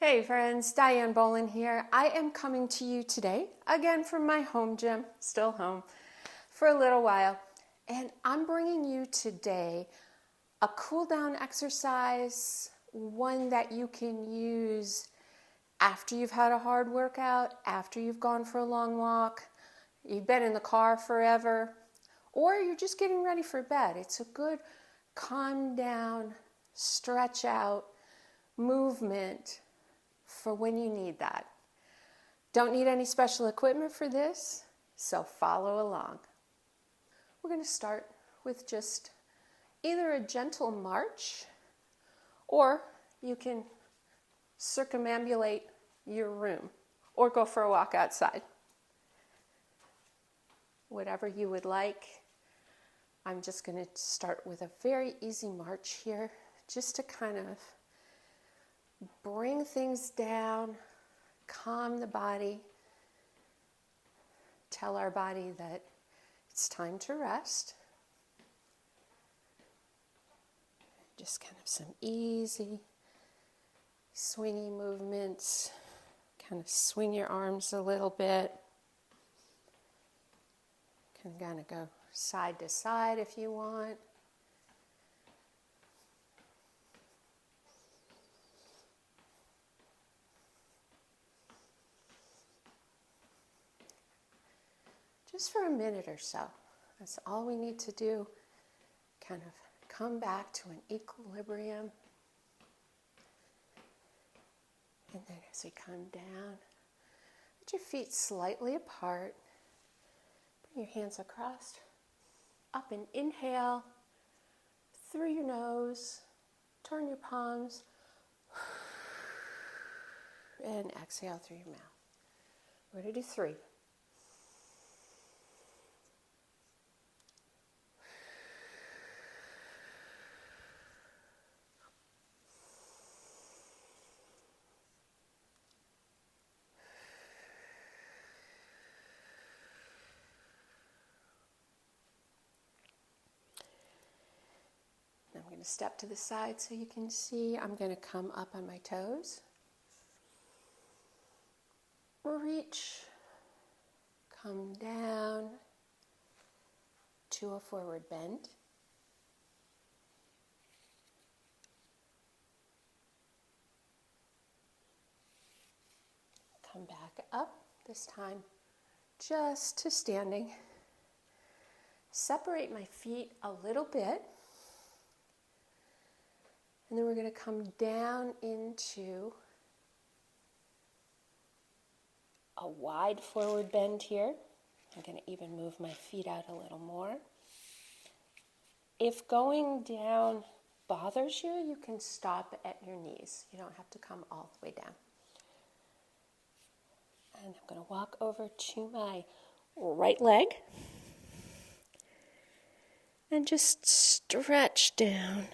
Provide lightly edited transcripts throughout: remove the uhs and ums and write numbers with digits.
Hey friends, Diane here. I am coming to you today, again from my home gym, still home, for a little while. And I'm bringing you today a cool down exercise, one that you can use after you've had a hard workout, after you've gone for a long walk, you've been in the car forever, or you're just getting ready for bed. It's a good calm down, stretch out movement for when you need that. Don't need any special equipment for this, so follow along. We're going to start with just either a gentle march, or you can circumambulate your room or go for a walk outside. Whatever you would like. I'm just going to start with a very easy march here, just to kind of bring things down, calm the body, tell our body that it's time to rest. Just kind of some easy, swingy movements. Kind of swing your arms a little bit. Can kind of go side to side if you want. Just for a minute or so. That's all we need to do. Kind of come back to an equilibrium. And then as we come down, put your feet slightly apart. Bring your hands across. Up and inhale through your nose. Turn your palms. And exhale through your mouth. We're going to do 3. I'm going to step to the side so you can see. I'm going to come up on my toes. Reach. Come down to a forward bend. Come back up, this time just to standing. Separate my feet a little bit. And then we're going to come down into a wide forward bend here. I'm going to even move my feet out a little more. If going down bothers you, you can stop at your knees. You don't have to come all the way down. And I'm going to walk over to my right leg. And just stretch down.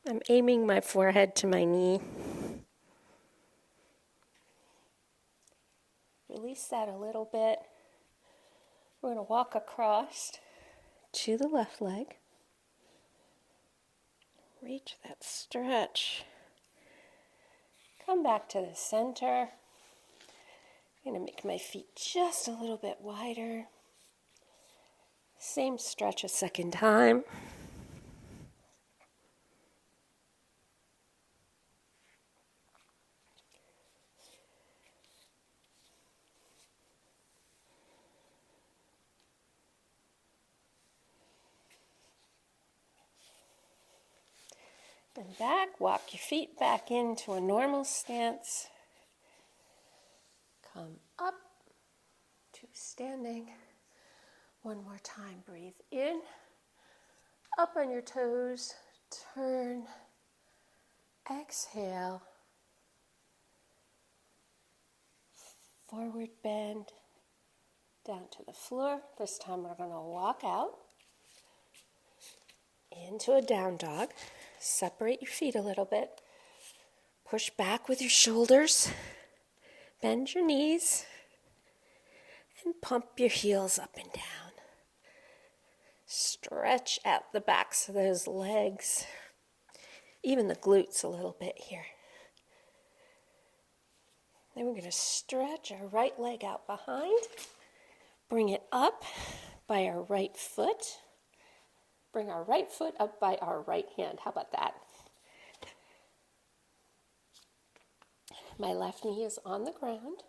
I'm aiming my forehead to my knee. Release that a little bit. We're going to walk across to the left leg. Reach that stretch. Come back to the center. I'm going to make my feet just a little bit wider. Same stretch a second time. And back, walk your feet back into a normal stance. Come up to standing. One more time, breathe in. Up on your toes, turn. Exhale. Forward bend. Down to the floor. This time we're going to walk out into a down dog. Separate your feet a little bit. Push back with your shoulders. Bend your knees. And pump your heels up and down. Stretch out the backs of those legs. Even the glutes a little bit here. Then we're going to stretch our right leg out behind. Bring it up by our right foot. Bring our right foot up by our right hand. How about that? My left knee is on the ground.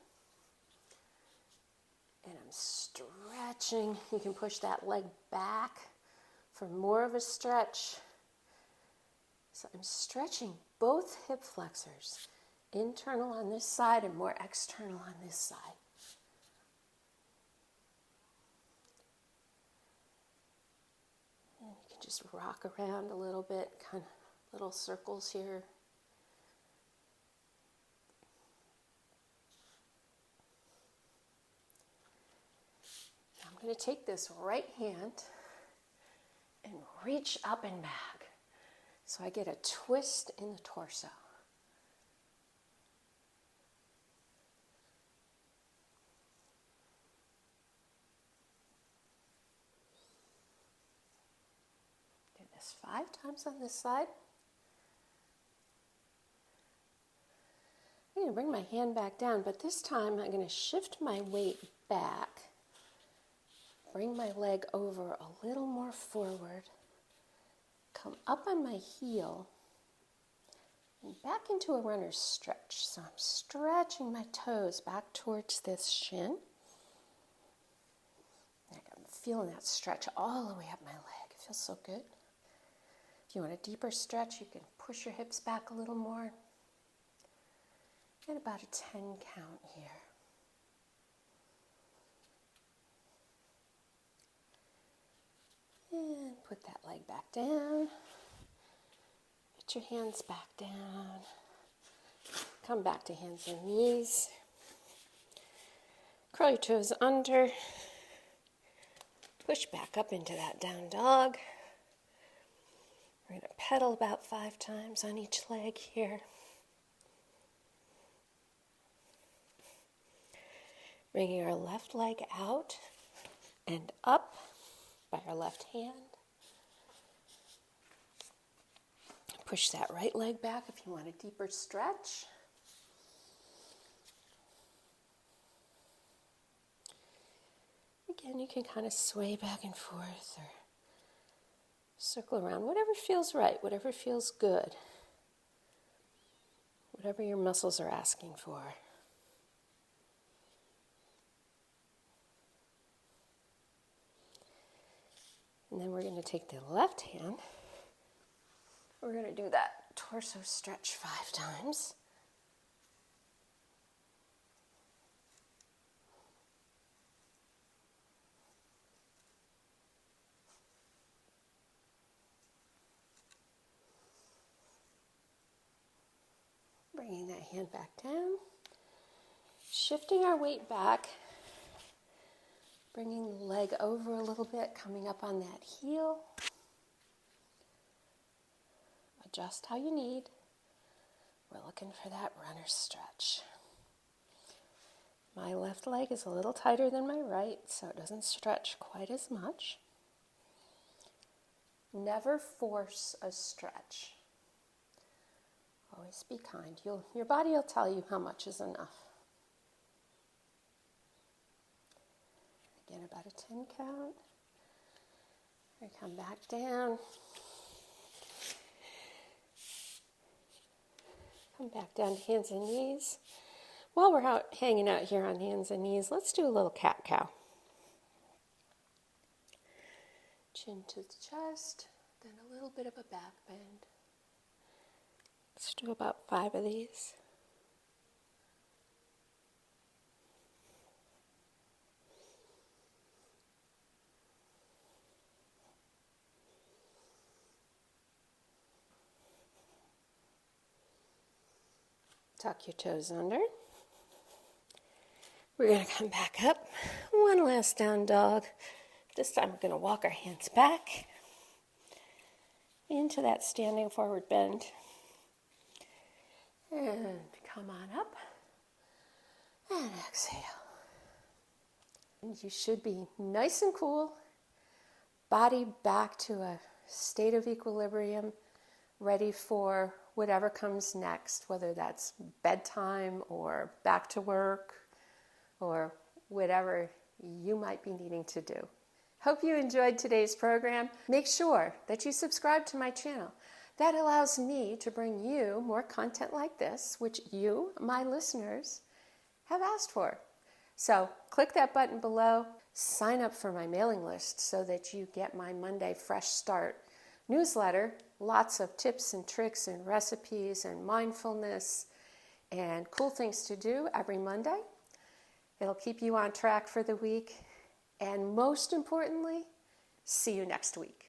And I'm stretching. You can push that leg back for more of a stretch. So I'm stretching both hip flexors, internal on this side and more external on this side. And you can just rock around a little bit, kind of little circles here. I'm going to take this right hand and reach up and back. So I get a twist in the torso. Do this 5 times on this side. I'm going to bring my hand back down, but this time I'm going to shift my weight back. Bring my leg over a little more forward. Come up on my heel and back into a runner's stretch. So I'm stretching my toes back towards this shin. I'm feeling that stretch all the way up my leg. It feels so good. If you want a deeper stretch, you can push your hips back a little more. And about a 10 count here. And put that leg back down. Put your hands back down. Come back to hands and knees. Curl your toes under. Push back up into that down dog. We're going to pedal about 5 times on each leg here. Bringing our left leg out and up by our left hand. Push that right leg back if you want a deeper stretch. Again, you can kind of sway back and forth or circle around, whatever feels right, whatever feels good, whatever your muscles are asking for. And then we're going to take the left hand. We're going to do that torso stretch 5 times. Bringing that hand back down. Shifting our weight back. Bringing the leg over a little bit, coming up on that heel. Adjust how you need. We're looking for that runner stretch. My left leg is a little tighter than my right, so it doesn't stretch quite as much. Never force a stretch. Always be kind. Your body will tell you how much is enough. Again, about a 10 count. We come back down. Come back down to hands and knees. While we're hanging out here on hands and knees, let's do a little cat-cow. Chin to the chest, then a little bit of a back bend. Let's do about 5 of these. Tuck your toes under. We're going to come back up. One last down dog. This time we're going to walk our hands back into that standing forward bend. And come on up. And exhale. And you should be nice and cool. Body back to a state of equilibrium, ready for whatever comes next, whether that's bedtime or back to work or whatever you might be needing to do. Hope you enjoyed today's program. Make sure that you subscribe to my channel. That allows me to bring you more content like this, which you, my listeners, have asked for. So click that button below, sign up for my mailing list so that you get my Monday Fresh Start newsletter. Lots of tips and tricks and recipes and mindfulness and cool things to do every Monday. It'll keep you on track for the week. And most importantly, see you next week.